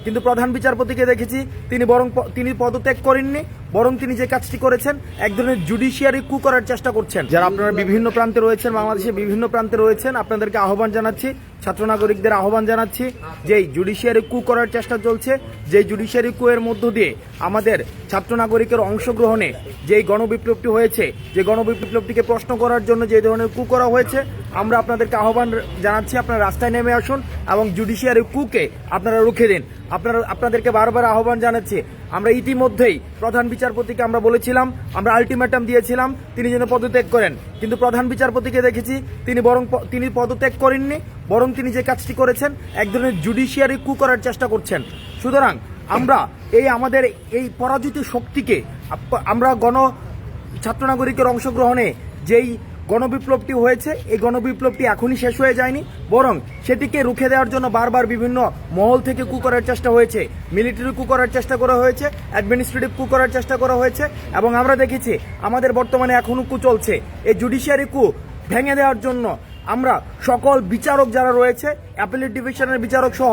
কিন্তু প্রধান বিচারপতিকে দেখেছি তিনি পদত্যাগ করেননি, বরং তিনি যে কাজটি করেছেন এক ধরনের জুডিশিয়ারি কু করার চেষ্টা করছেন। যারা আপনারা বিভিন্ন প্রান্তে রয়েছেন, বাংলাদেশের বিভিন্ন প্রান্তে রয়েছেন, আপনাদেরকে আহ্বান জানাচ্ছি, ছাত্র নাগরিকদের আহ্বান জানাচ্ছি, যে জুডিশিয়ারি কু করার চেষ্টা চলছে, যে জুডিশিয়ারি কু এর মধ্য দিয়ে আমাদের ছাত্র নাগরিকের অংশগ্রহণে যে গণবিপ্লবটি হয়েছে, যে গণবিপ্লবটিকে প্রশ্ন করার জন্য যে ধরনের কু করা হয়েছে, আমরা আপনাদেরকে আহ্বান জানাচ্ছি আপনারা রাস্তায় নেমে আসুন এবং জুডিশিয়ারি কুকে আপনারা রুখে দিন। আপনাদেরকে বারবার আহ্বান জানাচ্ছি। আমরা ইতিমধ্যেই প্রধান বিচারপতিকে আমরা বলেছিলাম, আমরা আলটিমেটাম দিয়েছিলাম তিনি যেন পদত্যাগ করেন, কিন্তু প্রধান বিচারপতিকে দেখেছি তিনি পদত্যাগ করেননি, বরং তিনি যে কাজটি করেছেন এক ধরনের জুডিশিয়ারি কু করার চেষ্টা করছেন। সুতরাং আমরা আমাদের এই পরাজিত শক্তিকে আমরা ছাত্র নাগরিকের অংশগ্রহণে যেই গণবিপ্লবটি হয়েছে, এই গণবিপ্লবটি এখনই শেষ হয়ে যায়নি, বরং সেটিকে রুখে দেওয়ার জন্য বারবার বিভিন্ন মহল থেকে কু করার চেষ্টা হয়েছে, মিলিটারি কু করার চেষ্টা করা হয়েছে, অ্যাডমিনিস্ট্রেটিভ কু করার চেষ্টা করা হয়েছে, এবং আমরা দেখেছি আমাদের বর্তমানে এখনও কু চলছে। এই জুডিশিয়ারি কু ভেঙে দেওয়ার জন্য আমরা সকল বিচারক যারা রয়েছে, অ্যাপিলেট ডিভিশনের বিচারক সহ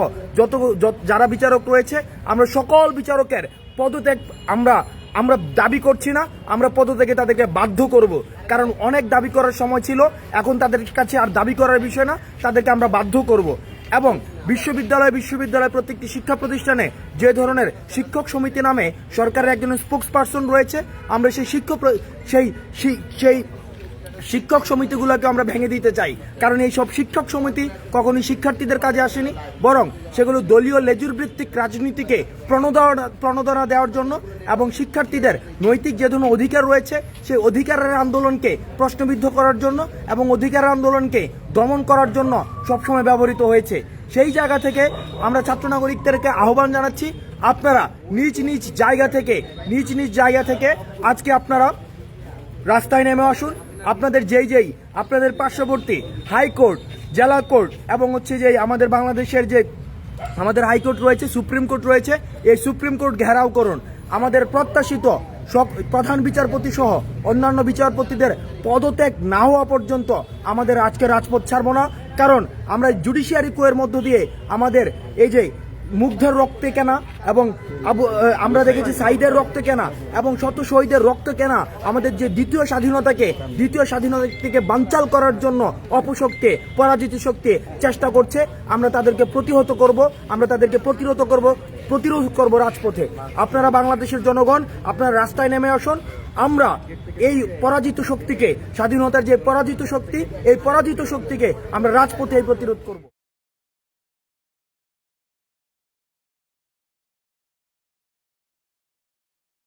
যারা বিচারক রয়েছে, আমরা সকল বিচারকের পদত্যাগ আমরা দাবি করছি না, আমরা পদত্যাগে তাদেরকে বাধ্য করব। কারণ অনেক দাবি করার সময় ছিল, এখন তাদের কাছে আর দাবি করার বিষয় না, তাদেরকে আমরা বাধ্য করব। এবং বিশ্ববিদ্যালয় প্রত্যেকটি শিক্ষা প্রতিষ্ঠানে যে ধরনের শিক্ষক সমিতি নামে সরকারের একজন স্পোক্স পার্সন রয়েছে, আমরা সেই শিক্ষক সমিতিগুলোকে আমরা ভেঙে দিতে চাই। কারণ এই সব শিক্ষক সমিতি কখনোই শিক্ষার্থীদের কাজে আসেনি, বরং সেগুলো দলীয় লেজুর ভিত্তিক রাজনীতিকে প্রণোদনা দেওয়ার জন্য এবং শিক্ষার্থীদের নৈতিক যে ধরনের অধিকার রয়েছে সেই অধিকারের আন্দোলনকে প্রশ্নবিদ্ধ করার জন্য এবং অধিকারের আন্দোলনকে দমন করার জন্য সবসময় ব্যবহৃত হয়েছে। সেই জায়গা থেকে আমরা ছাত্র নাগরিকদেরকে আহ্বান জানাচ্ছি, আপনারা নিজ নিজ জায়গা থেকে আজকে আপনারা রাস্তায় নেমে আসুন। আপনাদের আপনাদের পার্শ্ববর্তী হাইকোর্ট, জেলা কোর্ট এবং যে আমাদের বাংলাদেশের যে আমাদের হাইকোর্ট রয়েছে, সুপ্রিম কোর্ট রয়েছে, এই সুপ্রিম কোর্ট ঘেরাও করুন। আমাদের প্রত্যাশিত প্রধান বিচারপতি সহ অন্যান্য বিচারপতিদের পদত্যাগ না হওয়া পর্যন্ত আমাদের আজকে রাজপথ ছাড়ব না। কারণ আমরা জুডিশিয়ারি কুয়ের মধ্য দিয়ে আমাদের এই যে মুগ্ধের রক্তে কেনা এবং আমরা দেখেছি সাইদের রক্তে কেনা এবং শত শহীদের রক্ত কেনা আমাদের যে দ্বিতীয় স্বাধীনতাকে বানচাল করার জন্য অপশক্তি, পরাজিত শক্তি চেষ্টা করছে। আমরা তাদেরকে প্রতিহত করব, আমরা তাদেরকে প্রতিরোধ করব রাজপথে। আপনারা বাংলাদেশের জনগণ, আপনারা রাস্তায় নেমে আসুন। আমরা এই পরাজিত শক্তিকে, স্বাধীনতার যে পরাজিত শক্তি, এই পরাজিত শক্তিকে আমরা রাজপথে প্রতিরোধ করব।